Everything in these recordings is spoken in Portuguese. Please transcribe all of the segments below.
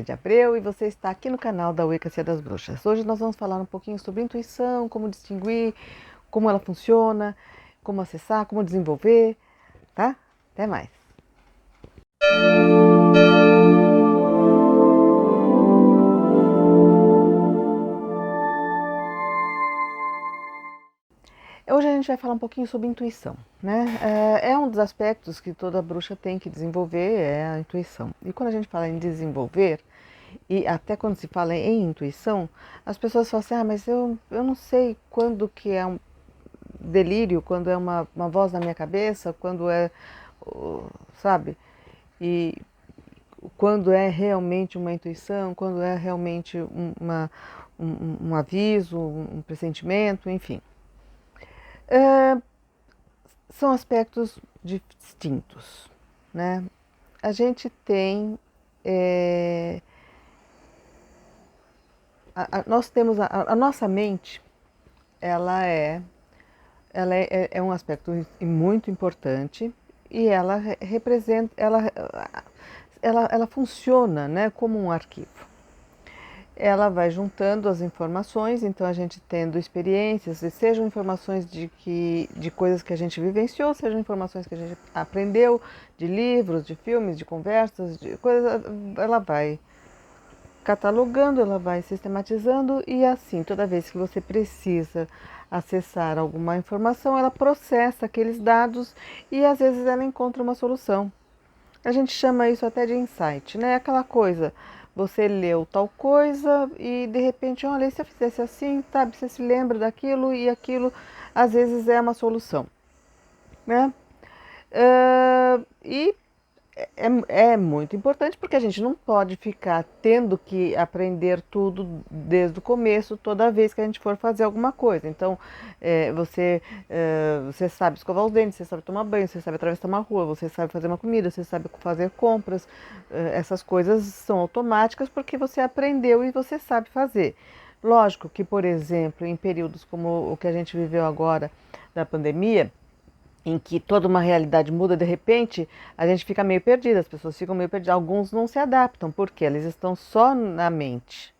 De Abreu e você está aqui no canal da Wicca das Bruxas. Hoje nós vamos falar um pouquinho sobre intuição, como distinguir, como ela funciona, como acessar, como desenvolver, tá? Até mais. Hoje a gente vai falar um pouquinho sobre intuição, né? É um dos aspectos que toda bruxa tem que desenvolver, é a intuição. E quando a gente fala em desenvolver, e até quando se fala em intuição, as pessoas falam assim, mas eu não sei quando que é um delírio, quando é uma voz na minha cabeça, quando é, sabe? E quando é realmente uma intuição, quando é realmente um aviso, um pressentimento, enfim. São aspectos distintos, né? A gente tem nós temos a nossa mente, ela é um aspecto muito importante e ela representa, ela funciona, né, como um arquivo. Ela vai juntando as informações, então a gente tendo experiências, sejam informações de coisas que a gente vivenciou, sejam informações que a gente aprendeu, de livros, de filmes, de conversas, de coisas, ela vai catalogando, ela vai sistematizando e assim, toda vez que você precisa acessar alguma informação, ela processa aqueles dados e às vezes ela encontra uma solução. A gente chama isso até de insight, né? Aquela coisa, você leu tal coisa e de repente, olha, e se eu fizesse assim, sabe? Você se lembra daquilo e aquilo às vezes é uma solução, né? E é muito importante porque a gente não pode ficar tendo que aprender tudo desde o começo toda vez que a gente for fazer alguma coisa. Então, você sabe escovar os dentes, você sabe tomar banho, você sabe atravessar uma rua, você sabe fazer uma comida, você sabe fazer compras. Essas coisas são automáticas porque você aprendeu e você sabe fazer. Lógico que, por exemplo, em períodos como o que a gente viveu agora da pandemia, em que toda uma realidade muda de repente, a gente fica meio perdida, as pessoas ficam meio perdidas. Alguns não se adaptam, porque eles estão só na mente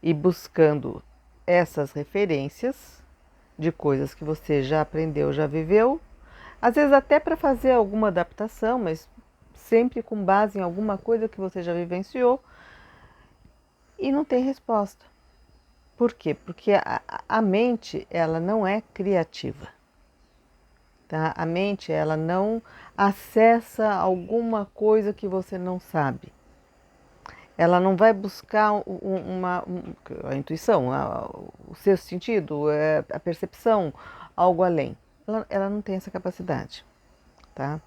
e buscando essas referências de coisas que você já aprendeu, já viveu, às vezes até para fazer alguma adaptação, mas sempre com base em alguma coisa que você já vivenciou e não tem resposta. Por quê? Porque a mente, ela não é criativa. Tá? A mente, ela não acessa alguma coisa que você não sabe. Ela não vai buscar a intuição, o sexto sentido, a percepção, algo além. Ela não tem essa capacidade, tá?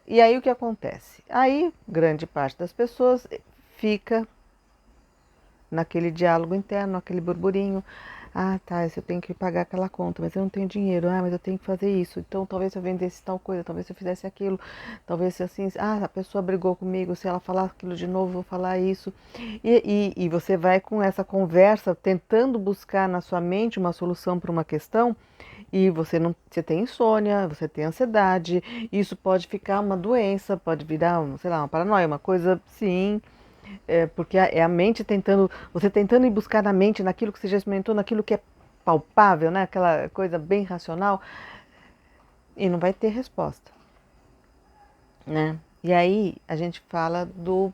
E aí o que acontece? Aí grande parte das pessoas fica naquele diálogo interno, aquele burburinho. Ah, tá, eu tenho que pagar aquela conta, mas eu não tenho dinheiro. Ah, mas eu tenho que fazer isso. Então, talvez se eu vendesse tal coisa, talvez se eu fizesse aquilo, talvez se assim, ah, a pessoa brigou comigo, se ela falar aquilo de novo, eu vou falar isso. E você vai com essa conversa tentando buscar na sua mente uma solução para uma questão. E você não, você tem insônia, você tem ansiedade, isso pode ficar uma doença, pode virar, sei lá, uma paranoia, uma coisa, sim, porque é a mente tentando, você tentando ir buscar na mente, naquilo que você já experimentou, naquilo que é palpável, né? Aquela coisa bem racional, e não vai ter resposta, né? E aí a gente fala do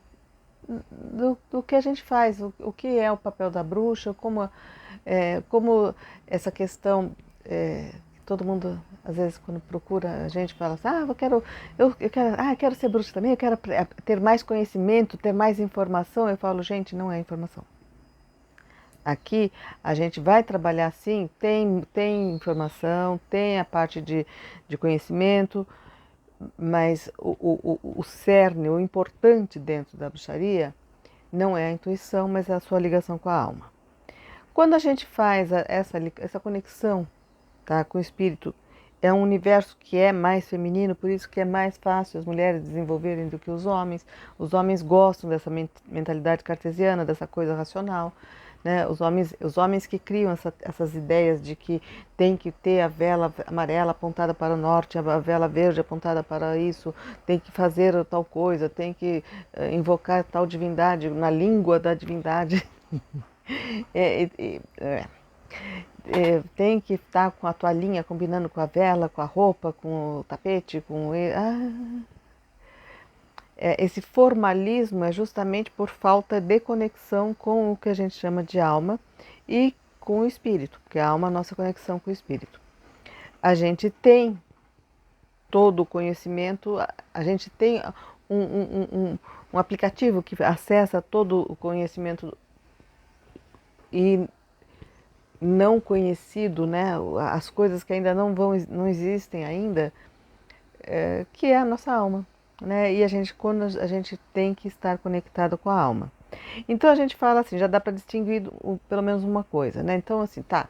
que a gente faz, o que é o papel da bruxa, como essa questão, todo mundo, às vezes, quando procura a gente, fala assim, eu quero ser bruxa também, eu quero ter mais conhecimento, ter mais informação. Eu falo, gente, não é informação. Aqui a gente vai trabalhar sim, tem informação, tem a parte de conhecimento, mas o cerne, o importante dentro da bruxaria não é a intuição, mas é a sua ligação com a alma. Quando a gente faz essa conexão, tá, com o espírito, é um universo que é mais feminino, por isso que é mais fácil as mulheres desenvolverem do que os homens. Os homens gostam dessa mentalidade cartesiana, dessa coisa racional. né? Os homens que criam essas ideias de que tem que ter a vela amarela apontada para o norte, a vela verde apontada para isso, tem que fazer tal coisa, tem que invocar tal divindade na língua da divindade. É, tem que estar com a toalhinha combinando com a vela, com a roupa, com o tapete, esse formalismo é justamente por falta de conexão com o que a gente chama de alma e com o espírito, porque a alma é a nossa conexão com o espírito. A gente tem todo o conhecimento, a gente tem um aplicativo que acessa todo o conhecimento e não conhecido, né, as coisas que ainda não existem ainda, que é a nossa alma, né? E quando a gente tem que estar conectado com a alma. Então a gente fala assim, já dá para distinguir pelo menos uma coisa, né? Então assim, tá,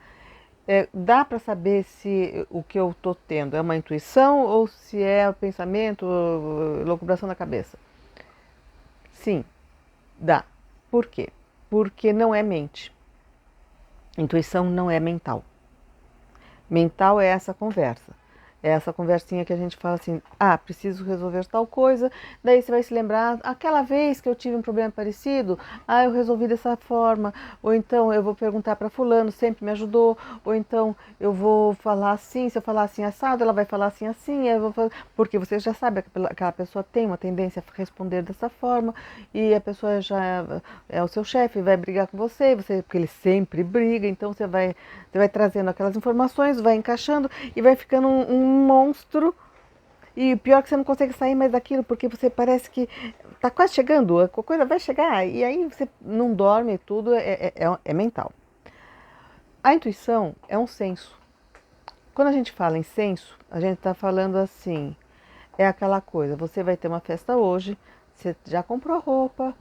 dá para saber se o que eu estou tendo é uma intuição ou se é o pensamento, locubração da cabeça. Sim, dá. Por quê? Porque não é mente. Intuição não é mental. Mental é essa conversa. É essa conversinha que a gente fala assim, preciso resolver tal coisa, daí você vai se lembrar, aquela vez que eu tive um problema parecido, eu resolvi dessa forma, ou então eu vou perguntar para fulano, sempre me ajudou, ou então eu vou falar assim, se eu falar assim assado, ela vai falar assim assim, porque você já sabe que aquela pessoa tem uma tendência a responder dessa forma, e a pessoa já é o seu chefe, vai brigar com você, porque ele sempre briga, então você vai trazendo aquelas informações, vai encaixando e vai ficando um monstro. E pior é que você não consegue sair mais daquilo, porque você parece que está quase chegando, a coisa vai chegar, e aí você não dorme, tudo é mental. A intuição é um senso. Quando a gente fala em senso, a gente está falando assim, é aquela coisa, você vai ter uma festa hoje, você já comprou a roupa,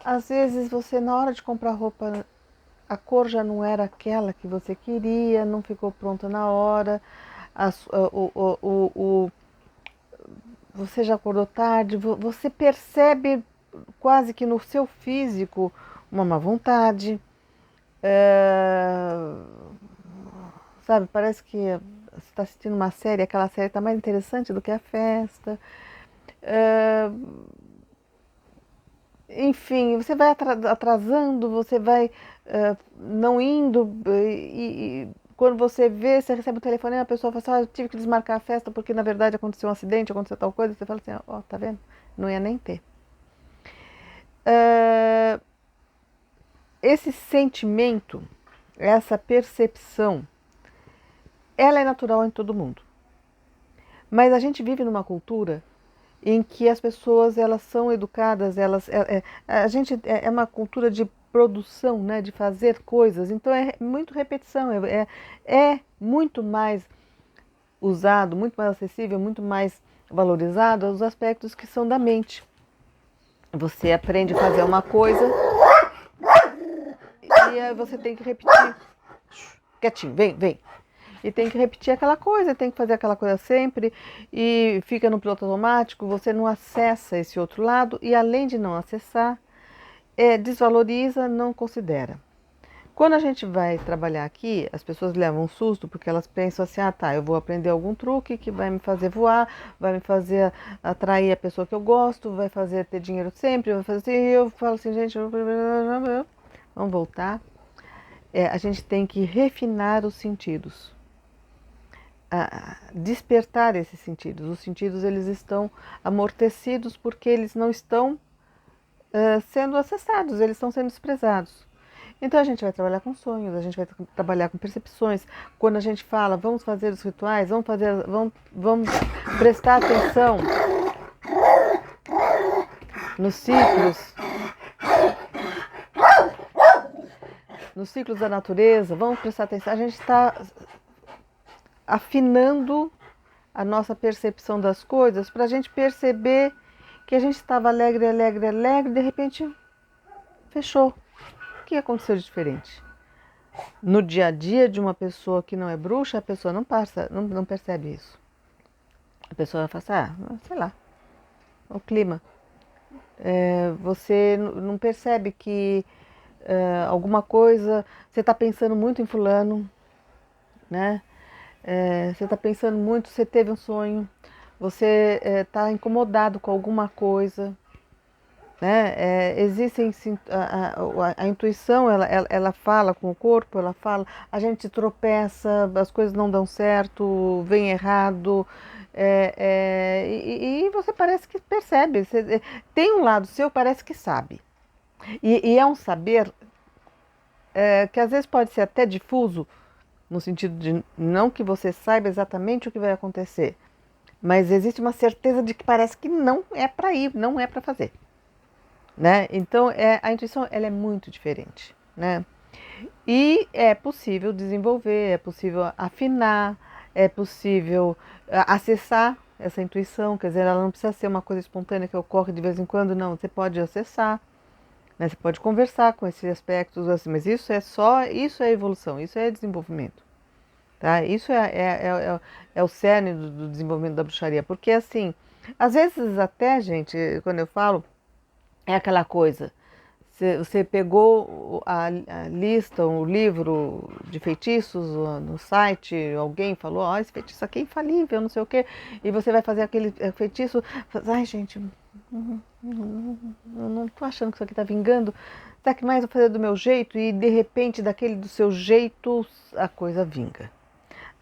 às vezes você na hora de comprar roupa, a cor já não era aquela que você queria, não ficou pronta na hora, você já acordou tarde, você percebe quase que no seu físico uma má vontade, é, sabe, parece que você está assistindo uma série, aquela série está mais interessante do que a festa. É, enfim, você vai atrasando, você vai não indo e quando você vê, você recebe o telefone e a pessoa fala assim, eu tive que desmarcar a festa porque na verdade aconteceu um acidente, aconteceu tal coisa, você fala assim, tá vendo? Não ia nem ter. Esse sentimento, essa percepção, ela é natural em todo mundo. Mas a gente vive numa cultura em que as pessoas elas são educadas, a gente é uma cultura de produção, né, de fazer coisas, então é muito repetição, é muito mais usado, muito mais acessível, muito mais valorizado os aspectos que são da mente. Você aprende a fazer uma coisa e aí você tem que repetir. Quietinho, vem. E tem que repetir aquela coisa, tem que fazer aquela coisa sempre e fica no piloto automático, você não acessa esse outro lado e além de não acessar, desvaloriza, não considera. Quando a gente vai trabalhar aqui, as pessoas levam um susto porque elas pensam assim, eu vou aprender algum truque que vai me fazer voar, vai me fazer atrair a pessoa que eu gosto, vai fazer ter dinheiro sempre, vai fazer assim, e eu falo assim, gente, vamos voltar. A gente tem que refinar os sentidos. Despertar esses sentidos. Os sentidos eles estão amortecidos porque eles não estão sendo acessados, eles estão sendo desprezados. Então a gente vai trabalhar com sonhos, a gente vai trabalhar com percepções. Quando a gente fala, vamos fazer os rituais, vamos prestar atenção nos ciclos da natureza, vamos prestar atenção. A gente está afinando a nossa percepção das coisas para a gente perceber que a gente estava alegre, de repente fechou. O que aconteceu de diferente? No dia a dia de uma pessoa que não é bruxa, a pessoa não percebe isso. A pessoa vai falar assim, sei lá, o clima. Você não percebe que alguma coisa, você está pensando muito em fulano, né? Você está pensando muito, você teve um sonho, você está incomodado com alguma coisa, né? Existem a intuição, ela fala com o corpo, ela fala, a gente tropeça, as coisas não dão certo, vem errado, e você parece que percebe, tem um lado seu, parece que sabe. E é um saber que às vezes pode ser até difuso, no sentido de não que você saiba exatamente o que vai acontecer, mas existe uma certeza de que parece que não é para ir, não é para fazer, né? Então a intuição ela é muito diferente, né? E é possível desenvolver, é possível afinar, é possível acessar essa intuição, quer dizer, ela não precisa ser uma coisa espontânea que ocorre de vez em quando, não, você pode acessar, né? Você pode conversar com esses aspectos, assim, mas isso é evolução, isso é desenvolvimento. Tá? Isso é o cerne do desenvolvimento da bruxaria, porque assim, às vezes até, gente, quando eu falo, é aquela coisa, você pegou a lista, o livro de feitiços no site, alguém falou, ó, esse feitiço aqui é infalível, não sei o quê, e você vai fazer aquele feitiço, ai gente, não tô achando que isso aqui tá vingando, será que mais eu vou fazer do meu jeito? E de repente, daquele do seu jeito, a coisa vinga.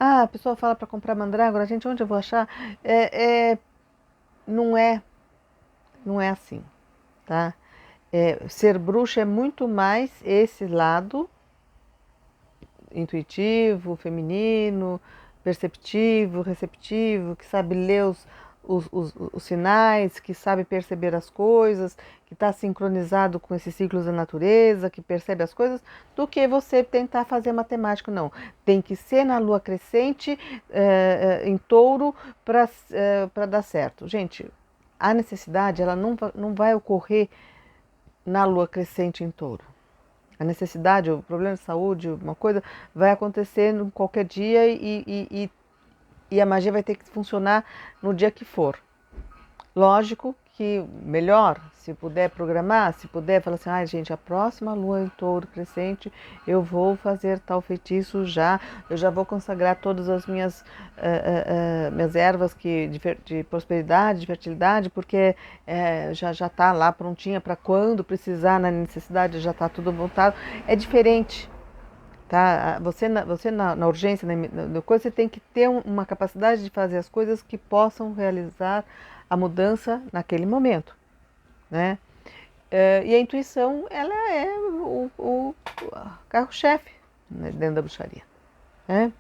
Ah, a pessoa fala para comprar mandrágora, gente, onde eu vou achar? Não é, não é assim, tá? Ser bruxa é muito mais esse lado intuitivo, feminino, perceptivo, receptivo, que sabe ler os sinais, que sabe perceber as coisas, que está sincronizado com esses ciclos da natureza, que percebe as coisas, do que você tentar fazer matemática, não. Tem que ser na lua crescente, em touro, para dar certo. Gente, a necessidade ela não vai ocorrer na lua crescente em touro. A necessidade, o problema de saúde, uma coisa, vai acontecer em qualquer dia e a magia vai ter que funcionar no dia que for. Lógico que melhor, se puder programar, se puder falar assim, ai gente, a próxima lua em touro crescente, eu vou fazer tal feitiço já, eu já vou consagrar todas as minhas ervas de prosperidade, de fertilidade, porque já está lá prontinha para quando precisar, na necessidade, já está tudo montado. É diferente. Tá? Na urgência, na coisa, você tem que ter uma capacidade de fazer as coisas que possam realizar a mudança naquele momento, né? E a intuição, ela é o carro-chefe, né, dentro da bruxaria, né?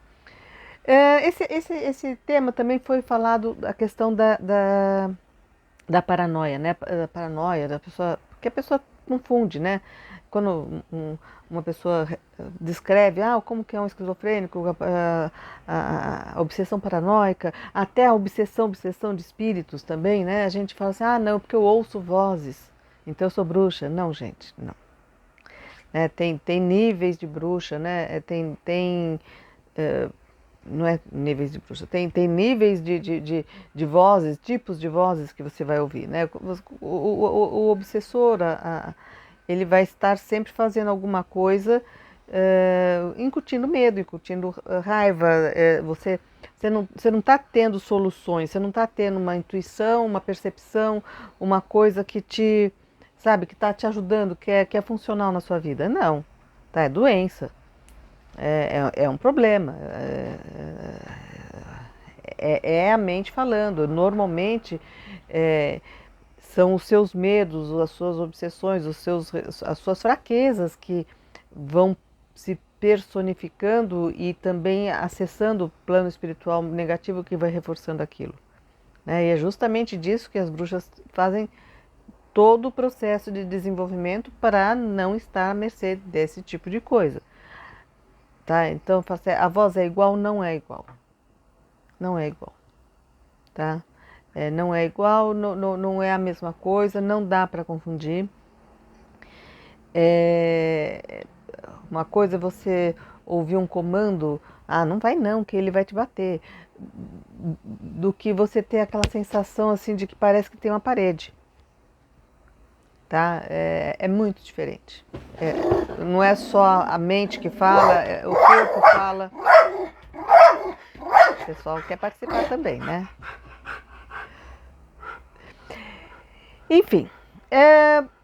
Esse tema também foi falado, a questão da paranoia, né? Da paranoia, da pessoa, porque a pessoa confunde, né? Quando uma pessoa descreve, como que é um esquizofrênico, a obsessão paranoica, até a obsessão de espíritos também, né? A gente fala assim, não, porque eu ouço vozes, então eu sou bruxa. Não, gente, não. Tem níveis de bruxa, né? Não é níveis de bruxa, tem níveis de vozes, tipos de vozes que você vai ouvir, né? O obsessor, ele vai estar sempre fazendo alguma coisa, incutindo medo, incutindo raiva. Você não está tendo soluções, você não está tendo uma intuição, uma percepção, uma coisa que sabe, que está te ajudando, que é funcional na sua vida. Não, tá? É doença. É um problema. É a mente falando. Normalmente são os seus medos, as suas obsessões, as suas fraquezas que vão se personificando e também acessando o plano espiritual negativo que vai reforçando aquilo, né? E é justamente disso que as bruxas fazem todo o processo de desenvolvimento para não estar à mercê desse tipo de coisa. Tá? Então, a voz é igual? Não é igual. Não é igual. Tá? Não é igual, não é a mesma coisa, não dá para confundir. Uma coisa é você ouvir um comando, não vai não, que ele vai te bater. Do que você ter aquela sensação assim de que parece que tem uma parede. tá? É muito diferente. Não é só a mente que fala, o corpo fala. O pessoal quer participar também, né? Enfim,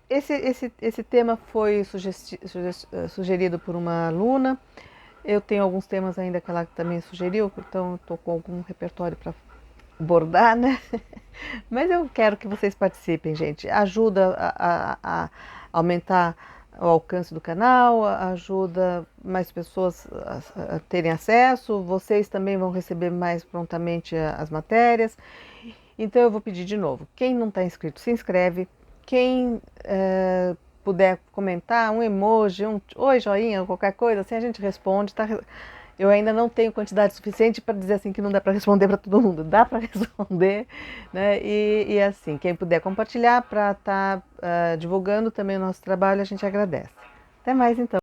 esse tema foi sugerido por uma aluna. Eu tenho alguns temas ainda que ela também sugeriu, então estou com algum repertório para bordar, né? Mas eu quero que vocês participem, gente. Ajuda a aumentar o alcance do canal, ajuda mais pessoas a terem acesso. Vocês também vão receber mais prontamente as matérias. Então eu vou pedir de novo. Quem não está inscrito, se inscreve. Quem puder comentar, um emoji, um oi, joinha, qualquer coisa, assim a gente responde. Tá? Eu ainda não tenho quantidade suficiente para dizer assim que não dá para responder para todo mundo. Dá para responder, né? E assim, quem puder compartilhar para estar divulgando também o nosso trabalho, a gente agradece. Até mais então.